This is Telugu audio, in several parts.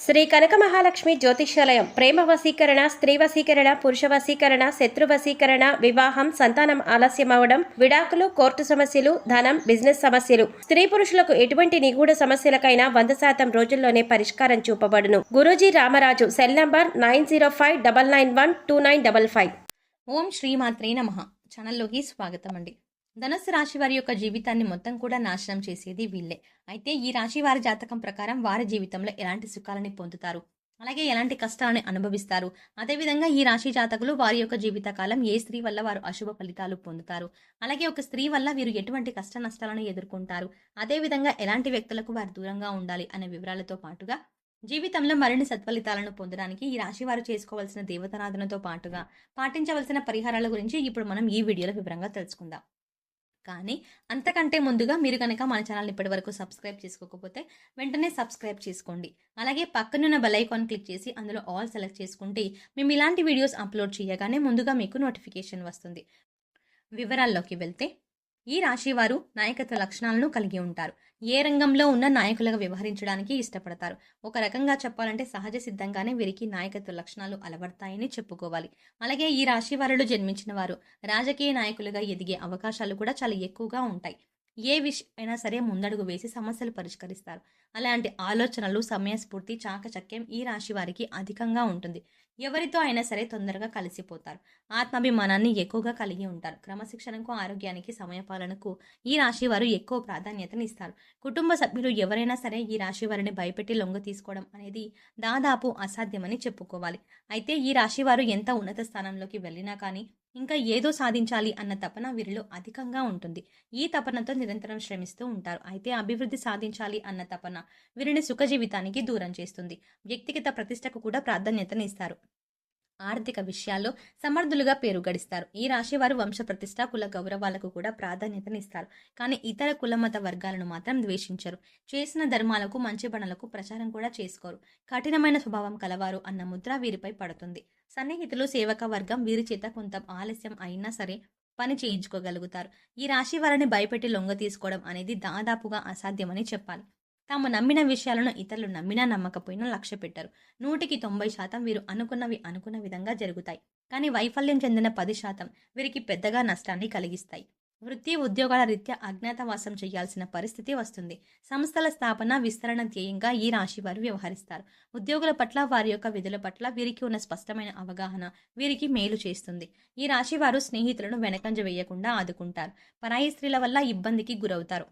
శ్రీ కనక మహాలక్ష్మి జ్యోతిష్యాలయం ప్రేమ వశీకరణ, స్త్రీ వశీకరణ, పురుష వశీకరణ, శత్రు వశీకరణ, వివాహం, సంతానం ఆలస్యం అవడం, విడాకులు, కోర్టు సమస్యలు, ధనం, బిజినెస్ సమస్యలు, స్త్రీ పురుషులకు ఎటువంటి నిగూఢ సమస్యలకైనా 100% రోజుల్లోనే పరిష్కారం చూపబడును. గురూజీ రామరాజు. Cell number 9059912955. ఓం శ్రీమాత్రే నమః. ఛానల్లోకి స్వాగతం అండి. ధనుస్సు రాశి వారి యొక్క జీవితాన్ని మొత్తం కూడా నాశనం చేసేది వీళ్ళే. అయితే ఈ రాశి వారి జాతకం ప్రకారం వారి జీవితంలో ఎలాంటి సుఖాలని పొందుతారు, అలాగే ఎలాంటి కష్టాలని అనుభవిస్తారు, అదేవిధంగా ఈ రాశి జాతకులు వారి యొక్క జీవితకాలం ఏ స్త్రీ వల్ల వారు అశుభ ఫలితాలు పొందుతారు, అలాగే ఒక స్త్రీ వల్ల వీరు ఎటువంటి కష్ట నష్టాలను ఎదుర్కొంటారు, అదేవిధంగా ఎలాంటి వ్యక్తులకు వారు దూరంగా ఉండాలి అనే వివరాలతో పాటుగా జీవితంలో మరిన్ని సత్ఫలితాలను పొందడానికి ఈ రాశి వారు చేసుకోవాల్సిన దేవతారాధనతో పాటుగా పాటించవలసిన పరిహారాల గురించి ఇప్పుడు మనం ఈ వీడియోలో వివరంగా తెలుసుకుందాం. కానీ అంతకంటే ముందుగా మీరు కనుక మన ఛానల్ ఇప్పటి వరకు సబ్స్క్రైబ్ చేసుకోకపోతే వెంటనే సబ్స్క్రైబ్ చేసుకోండి. అలాగే పక్కనున్న బెల్ ఐకాన్ క్లిక్ చేసి అందులో ఆల్ సెలెక్ట్ చేసుకుంటే మేము ఇలాంటి వీడియోస్ అప్లోడ్ చేయగానే ముందుగా మీకు నోటిఫికేషన్ వస్తుంది. వివరాల్లోకి వెళ్తే ఈ రాశి వారు నాయకత్వ లక్షణాలను కలిగి ఉంటారు. ఏ రంగంలో ఉన్న నాయకులుగా వ్యవహరించడానికి ఇష్టపడతారు. ఒక రకంగా చెప్పాలంటే సహజ సిద్ధంగానే వీరికి నాయకత్వ లక్షణాలు అలవడతాయని చెప్పుకోవాలి. అలాగే ఈ రాశి వారిలో జన్మించిన వారు రాజకీయ నాయకులుగా ఎదిగే అవకాశాలు కూడా చాలా ఎక్కువగా ఉంటాయి. ఏ విషయమైనా సరే ముందడుగు వేసి సమస్యలు పరిష్కరిస్తారు. అలాంటి ఆలోచనలు, సమయస్ఫూర్తి, చాకచక్యం ఈ రాశి వారికి అధికంగా ఉంటుంది. ఎవరితో అయినా సరే తొందరగా కలిసిపోతారు. ఆత్మాభిమానాన్ని ఎక్కువగా కలిగి ఉంటారు. క్రమశిక్షణకు, ఆరోగ్యానికి, సమయపాలనకు ఈ రాశి వారు ఎక్కువ ప్రాధాన్యతని ఇస్తారు. కుటుంబ సభ్యులు ఎవరైనా సరే ఈ రాశి వారిని భయపెట్టి లొంగ తీసుకోవడం అనేది దాదాపు అసాధ్యమని చెప్పుకోవాలి. అయితే ఈ రాశి వారు ఎంత ఉన్నత స్థానంలోకి వెళ్ళినా కానీ ఇంకా ఏదో సాధించాలి అన్న తపన వీరిలో అధికంగా ఉంటుంది. ఈ తపనతో నిరంతరం శ్రమిస్తూ ఉంటారు. అయితే అభివృద్ధి సాధించాలి అన్న తపన వీరిని సుఖ జీవితానికి దూరం చేస్తుంది. వ్యక్తిగత ప్రతిష్టకు కూడా ప్రాధాన్యతని ఇస్తారు. ఆర్థిక విషయాల్లో సమర్థులుగా పేరు గడిస్తారు. ఈ రాశి వారు వంశ ప్రతిష్ట, కుల గౌరవాలకు కూడా ప్రాధాన్యతనిస్తారు. కానీ ఇతర కులమత వర్గాలను మాత్రం ద్వేషించరు. చేసిన ధర్మాలకు, మంచి పనులకు ప్రచారం కూడా చేసుకోరు. కఠినమైన స్వభావం కలవారు అన్న ముద్ర వీరిపై పడుతుంది. సన్నిహితులు, సేవక వర్గం వీరి చేత కొంత ఆలస్యం అయినా సరే పని చేయించుకోగలుగుతారు. ఈ రాశి వారిని భయపెట్టి లొంగ తీసుకోవడం అనేది దాదాపుగా అసాధ్యమని చెప్పాలి. తాము నమ్మిన విషయాలను ఇతరులు నమ్మినా నమ్మకపోయినా లక్ష్య పెట్టారు. 100% వీరు అనుకున్నవి అనుకున్న విధంగా జరుగుతాయి. కానీ వైఫల్యం చెందిన 10% వీరికి పెద్దగా నష్టాన్ని కలిగిస్తాయి. వృత్తి, ఉద్యోగాల రీత్యా అజ్ఞాతవాసం చేయాల్సిన పరిస్థితి వస్తుంది. సంస్థల స్థాపన, విస్తరణ ధ్యేయంగా ఈ రాశి వారు వ్యవహరిస్తారు. ఉద్యోగుల పట్ల, వారి యొక్క విధుల పట్ల వీరికి ఉన్న స్పష్టమైన అవగాహన వీరికి మేలు చేస్తుంది. ఈ రాశి వారు స్నేహితులను వెనకంజ వేయకుండా ఆదుకుంటారు. పరాయి స్త్రీల వల్ల ఇబ్బందికి గురవుతారు.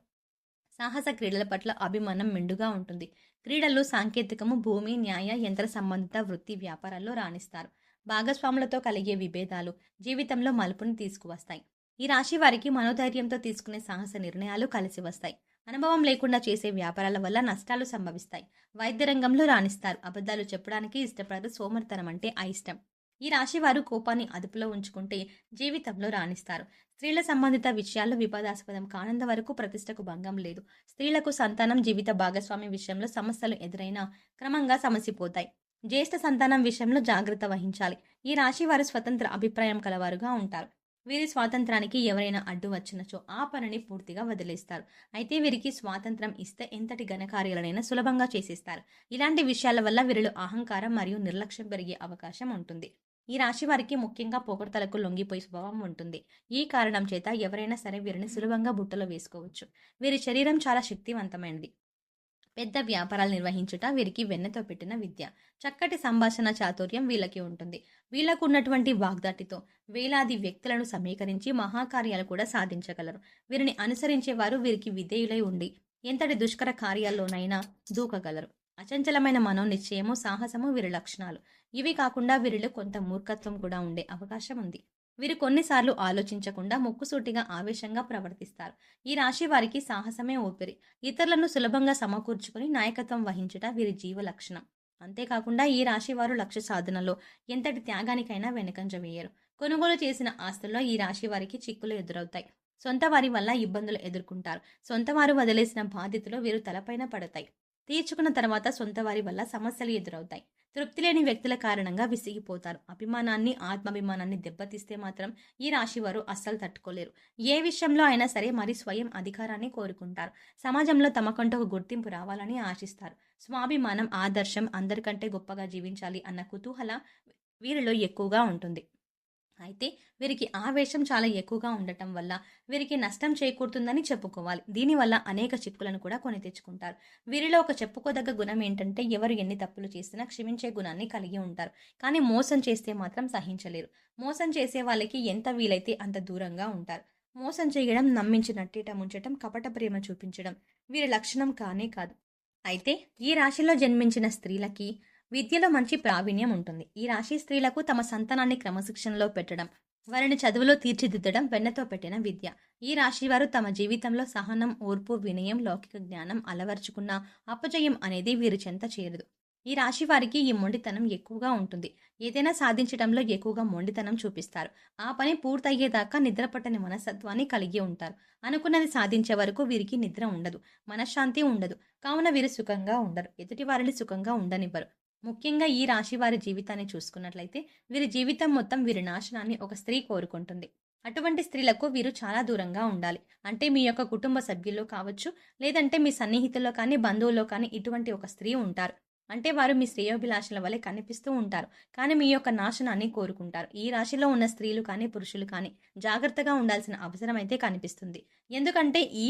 సాహస క్రీడల పట్ల అభిమానం మెండుగా ఉంటుంది. క్రీడలు, సాంకేతికము, భూమి, న్యాయ, యంత్ర సంబంధిత వృత్తి వ్యాపారాల్లో రాణిస్తారు. భాగస్వాములతో కలిగే విభేదాలు జీవితంలో మలుపుని తీసుకువస్తాయి. ఈ రాశి వారికి మనోధైర్యంతో తీసుకునే సాహస నిర్ణయాలు కలిసి వస్తాయి. అనుభవం లేకుండా చేసే వ్యాపారాల వల్ల నష్టాలు సంభవిస్తాయి. వైద్య రంగంలో రాణిస్తారు. అబద్ధాలు చెప్పడానికి ఇష్టపడరు. సోమరితనం అంటే అయిష్టం. ఈ రాశి వారు కోపాన్ని అదుపులో ఉంచుకుంటే జీవితంలో రాణిస్తారు. స్త్రీల సంబంధిత విషయాల్లో వివాదాస్పదం కానంత వరకు ప్రతిష్టకు భంగం లేదు. స్త్రీలకు సంతానం, జీవిత భాగస్వామి విషయంలో సమస్యలు ఎదురైనా క్రమంగా సమసిపోతాయి. జ్యేష్ఠ సంతానం విషయంలో జాగ్రత్త వహించాలి. ఈ రాశి వారు స్వతంత్ర అభిప్రాయం కలవారుగా ఉంటారు. వీరి స్వాతంత్రానికి ఎవరైనా అడ్డు వచ్చినచో ఆ పనిని పూర్తిగా వదిలేస్తారు. అయితే వీరికి స్వాతంత్రం ఇస్తే ఎంతటి ఘనకార్యాలనైనా సులభంగా చేసేస్తారు. ఇలాంటి విషయాల వల్ల వీరిలో అహంకారం మరియు నిర్లక్ష్యం పెరిగే అవకాశం ఉంటుంది. ఈ రాశి వారికి ముఖ్యంగా పొగడ్తలకు లొంగిపోయే స్వభావం ఉంటుంది. ఈ కారణం చేత ఎవరైనా సరే వీరిని సులభంగా బుట్టలో వేసుకోవచ్చు. వీరి శరీరం చాలా శక్తివంతమైనది. పెద్ద వ్యాపారాలు నిర్వహించుట వీరికి వెన్నతో పెట్టిన విద్య. చక్కటి సంభాషణ చాతుర్యం వీళ్ళకి ఉంటుంది. వీళ్ళకు ఉన్నటువంటి వాగ్దాటితో వేలాది వ్యక్తులను సమీకరించి మహాకార్యాలు కూడా సాధించగలరు. వీరిని అనుసరించేవారు వీరికి విధేయులై ఉండి ఎంతటి దుష్కర కార్యాల్లోనైనా దూకగలరు. అచంచలమైన మనోనిశ్చయము, సాహసము వీరి లక్షణాలు. ఇవి కాకుండా వీరిలో కొంత మూర్ఖత్వం కూడా ఉండే అవకాశం ఉంది. వీరు కొన్నిసార్లు ఆలోచించకుండా ముక్కుసూటిగా, ఆవేశంగా ప్రవర్తిస్తారు. ఈ రాశి వారికి సాహసమే ఊపిరి. ఇతరులను సులభంగా సమకూర్చుకుని నాయకత్వం వహించుట వీరి జీవ లక్షణం. అంతేకాకుండా ఈ రాశి వారు లక్ష్య సాధనలో ఎంతటి త్యాగానికైనా వెనుకంజ వేయరు. కొనుగోలు చేసిన ఆస్తుల్లో ఈ రాశి వారికి చిక్కులు ఎదురవుతాయి. సొంత వారి వల్ల ఇబ్బందులు ఎదుర్కొంటారు. సొంత వారు వదిలేసిన బాధ్యతలు వీరు తలపైన పడతాయి. తీర్చుకున్న తర్వాత సొంత వారి వల్ల సమస్యలు ఎదురవుతాయి. తృప్తి లేని వ్యక్తుల కారణంగా విసిగిపోతారు. అభిమానాన్ని, ఆత్మాభిమానాన్ని దెబ్బతీస్తే మాత్రం ఈ రాశి వారు అస్సలు తట్టుకోలేరు. ఏ విషయంలో అయినా సరే మరి స్వయం అధికారాన్ని కోరుకుంటారు. సమాజంలో తమకంటూ ఒక గుర్తింపు రావాలని ఆశిస్తారు. స్వాభిమానం, ఆదర్శం, అందరికంటే గొప్పగా జీవించాలి అన్న కుతూహల వీరిలో ఎక్కువగా ఉంటుంది. అయితే వీరికి ఆవేశం చాలా ఎక్కువగా ఉండటం వల్ల వీరికి నష్టం చేకూరుతుందని చెప్పుకోవాలి. దీనివల్ల అనేక చిక్కులను కూడా కొని తెచ్చుకుంటారు. వీరిలో ఒక చెప్పుకోదగ్గ గుణం ఏంటంటే ఎవరు ఎన్ని తప్పులు చేసినా క్షమించే గుణాన్ని కలిగి ఉంటారు. కానీ మోసం చేస్తే మాత్రం సహించలేరు. మోసం చేసే వాళ్ళకి ఎంత వీలైతే అంత దూరంగా ఉంటారు. మోసం చేయడం, నమ్మించి నట్టేట ముంచటం, కపట ప్రేమ చూపించడం వీరి లక్షణం కానే కాదు. అయితే ఈ రాశిలో జన్మించిన స్త్రీలకి విద్యలో మంచి ప్రావీణ్యం ఉంటుంది. ఈ రాశి స్త్రీలకు తమ సంతానాన్ని క్రమశిక్షణలో పెట్టడం, వారిని చదువులో తీర్చిదిద్దడం వెన్నతో పెట్టిన విద్య. ఈ రాశి వారు తమ జీవితంలో సహనం, ఓర్పు, వినయం, లౌకిక జ్ఞానం అలవర్చుకున్న అపజయం అనేది వీరి చెంత చేరదు. ఈ రాశి వారికి ఈ మొండితనం ఎక్కువగా ఉంటుంది. ఏదైనా సాధించడంలో ఎక్కువగా మొండితనం చూపిస్తారు. ఆ పని పూర్తయ్యేదాకా నిద్రపట్టని మనస్తత్వాన్ని కలిగి ఉంటారు. అనుకున్నది సాధించే వరకు వీరికి నిద్ర ఉండదు, మనశ్శాంతి ఉండదు. కావున వీరు సుఖంగా ఉండరు, ఎదుటి వారిని సుఖంగా ఉండనివ్వరు. ముఖ్యంగా ఈ రాశి వారి జీవితాన్ని చూసుకున్నట్లయితే వీరి జీవితం మొత్తం వీరి నాశనాన్ని ఒక స్త్రీ కోరుకుంటుంది. అటువంటి స్త్రీలకు వీరు చాలా దూరంగా ఉండాలి. అంటే మీ యొక్క కుటుంబ సభ్యుల్లో కావచ్చు, లేదంటే మీ సన్నిహితుల్లో కానీ, బంధువుల్లో కానీ ఇటువంటి ఒక స్త్రీ ఉంటారు. అంటే వారు మీ శ్రేయోభిలాషుల వలె కనిపిస్తూ ఉంటారు, కానీ మీ యొక్క నాశనాన్ని కోరుకుంటారు. ఈ రాశిలో ఉన్న స్త్రీలు కానీ, పురుషులు కానీ జాగ్రత్తగా ఉండాల్సిన అవసరం అయితే కనిపిస్తుంది. ఎందుకంటే ఈ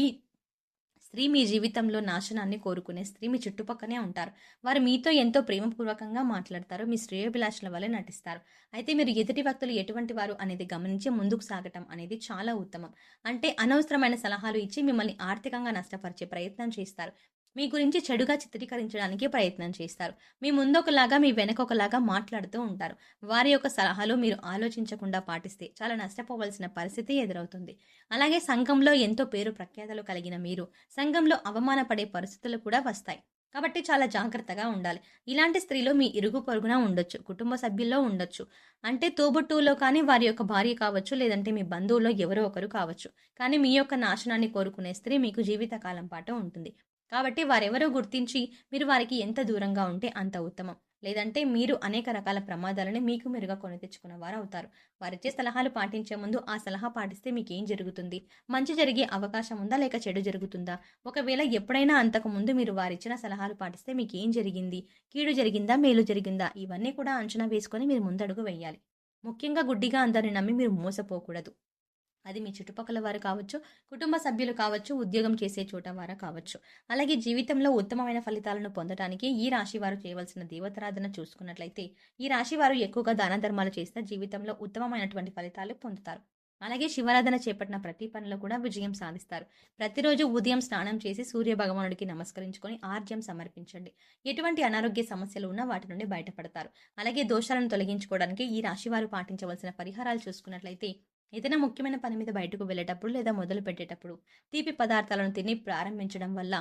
స్త్రీ మీ జీవితంలో నాశనాన్ని కోరుకునే స్త్రీ మీ చుట్టుపక్కనే ఉంటారు. వారు మీతో ఎంతో ప్రేమపూర్వకంగా మాట్లాడతారు, మీ శ్రేయోభిలాషుల వలె నటిస్తారు. అయితే మీరు ఎదుటి వ్యక్తులు ఎటువంటి వారు అనేది గమనించి ముందుకు సాగటం అనేది చాలా ఉత్తమం. అంటే అనవసరమైన సలహాలు ఇచ్చి మిమ్మల్ని ఆర్థికంగా నష్టపరిచే ప్రయత్నం చేస్తారు. మీ గురించి చెడుగా చిత్రీకరించడానికి ప్రయత్నం చేస్తారు. మీ ముందొకలాగా మీ వెనకొకలాగా మాట్లాడుతూ ఉంటారు. వారి యొక్క సలహాలు మీరు ఆలోచించకుండా పాటిస్తే చాలా నష్టపోవలసిన పరిస్థితి ఎదురవుతుంది. అలాగే సంఘంలో ఎంతో పేరు ప్రఖ్యాతలు కలిగిన మీరు సంఘంలో అవమానపడే పరిస్థితులు కూడా వస్తాయి. కాబట్టి చాలా జాగ్రత్తగా ఉండాలి. ఇలాంటి స్త్రీలు మీ ఇరుగు పొరుగున ఉండొచ్చు, కుటుంబ సభ్యుల్లో ఉండొచ్చు, అంటే తోబుట్టువులో కానీ, వారి యొక్క భార్య కావచ్చు, లేదంటే మీ బంధువుల్లో ఎవరో ఒకరు కావచ్చు. కానీ మీ యొక్క నాశనాన్ని కోరుకునే స్త్రీ మీకు జీవితకాలం పాటు ఉంటుంది. కాబట్టి వారెవరో గుర్తించి మీరు వారికి ఎంత దూరంగా ఉంటే అంత ఉత్తమం. లేదంటే మీరు అనేక రకాల ప్రమాదాలని మీకు మీరుగా కొని తెచ్చుకున్న వారు అవుతారు. వారిచ్చే సలహాలు పాటించే ముందు ఆ సలహా పాటిస్తే మీకేం జరుగుతుంది? మంచి జరిగే అవకాశం ఉందా? లేక చెడు జరుగుతుందా? ఒకవేళ ఎప్పుడైనా అంతకు ముందు మీరు వారిచ్చిన సలహాలు పాటిస్తే మీకేం జరిగింది? కీడు జరిగిందా? మేలు జరిగిందా? ఇవన్నీ కూడా అంచనా వేసుకొని మీరు ముందడుగు వేయాలి. ముఖ్యంగా గుడ్డిగా అందరిని నమ్మి మీరు మోసపోకూడదు. అది మీ చుట్టుపక్కల వారు కావచ్చు, కుటుంబ సభ్యులు కావచ్చు, ఉద్యోగం చేసే చోట వారు కావచ్చు. అలాగే జీవితంలో ఉత్తమమైన ఫలితాలను పొందడానికి ఈ రాశి వారు చేయవలసిన దేవతారాధన చూసుకున్నట్లయితే, ఈ రాశి వారు ఎక్కువగా దాన ధర్మాలు చేస్తే జీవితంలో ఉత్తమమైనటువంటి ఫలితాలు పొందుతారు. అలాగే శివారాధన చేపట్టిన ప్రతి పనిలో కూడా విజయం సాధిస్తారు. ప్రతిరోజు ఉదయం స్నానం చేసి సూర్య భగవానుడికి నమస్కరించుకొని ఆర్జ్యం సమర్పించండి. ఎటువంటి అనారోగ్య సమస్యలు ఉన్నా వాటి నుండి బయటపడతారు. అలాగే దోషాలను తొలగించుకోవడానికి ఈ రాశి వారు పాటించవలసిన పరిహారాలు చూసుకున్నట్లయితే, ఏదైనా ముఖ్యమైన పని మీద బయటకు వెళ్ళేటప్పుడు లేదా మొదలు పెట్టేటప్పుడు తీపి పదార్థాలను తిని ప్రారంభించడం వల్ల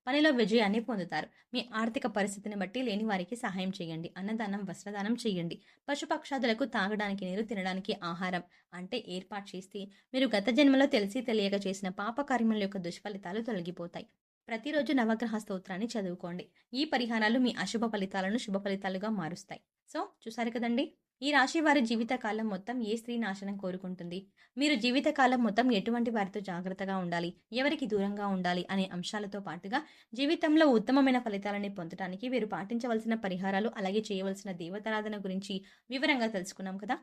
పనిలో విజయాన్ని పొందుతారు. మీ ఆర్థిక పరిస్థితిని బట్టి లేని వారికి సహాయం చేయండి. అన్నదానం, వస్త్రదానం చేయండి. పశుపక్షాదులకు తాగడానికి నీరు, తినడానికి ఆహారం అంటే ఏర్పాటు చేస్తే మీరు గత జన్మలో తెలిసి తెలియక చేసిన పాపకర్మల యొక్క దుష్ఫలితాలు తొలగిపోతాయి. ప్రతిరోజు నవగ్రహ స్తోత్రాన్ని చదువుకోండి. ఈ పరిహారాలు మీ అశుభ ఫలితాలను శుభ ఫలితాలుగా మారుస్తాయి. సో చూసారు కదండి, ఈ రాశి వారి జీవితకాలం మొత్తం ఏ స్త్రీ నాశనం కోరుకుంటుంది, మీరు జీవితకాలం మొత్తం ఎటువంటి వారితో జాగ్రత్తగా ఉండాలి, ఎవరికి దూరంగా ఉండాలి అనే అంశాలతో పాటుగా జీవితంలో ఉత్తమమైన ఫలితాలని పొందడానికి వీరు పాటించవలసిన పరిహారాలు, అలాగే చేయవలసిన దేవతారాధన గురించి వివరంగా తెలుసుకున్నాం కదా.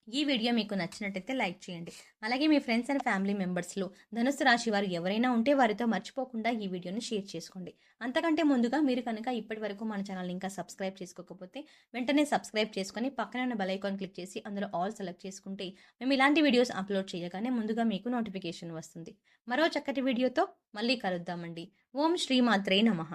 ఈ వీడియో మీకు నచ్చినట్టయితే లైక్ చేయండి. అలాగే మీ ఫ్రెండ్స్ అండ్ ఫ్యామిలీ మెంబర్స్లో ధనుసు రాశి వారు ఎవరైనా ఉంటే వారితో మర్చిపోకుండా ఈ వీడియోని షేర్ చేసుకోండి. అంతకంటే ముందుగా మీరు కనుక ఇప్పటి వరకు మన ఛానల్ ఇంకా సబ్స్క్రైబ్ చేసుకోకపోతే వెంటనే సబ్స్క్రైబ్ చేసుకొని పక్కన ఉన్న బెల్ ఐకాన్ క్లిక్ చేసి అందులో ఆల్ సెలెక్ట్ చేసుకుంటే మేము ఇలాంటి వీడియోస్ అప్లోడ్ చేయగానే ముందుగా మీకు నోటిఫికేషన్ వస్తుంది. మరో చక్కటి వీడియోతో మళ్ళీ కలుద్దామండి. ఓం శ్రీమాత్రే నమః.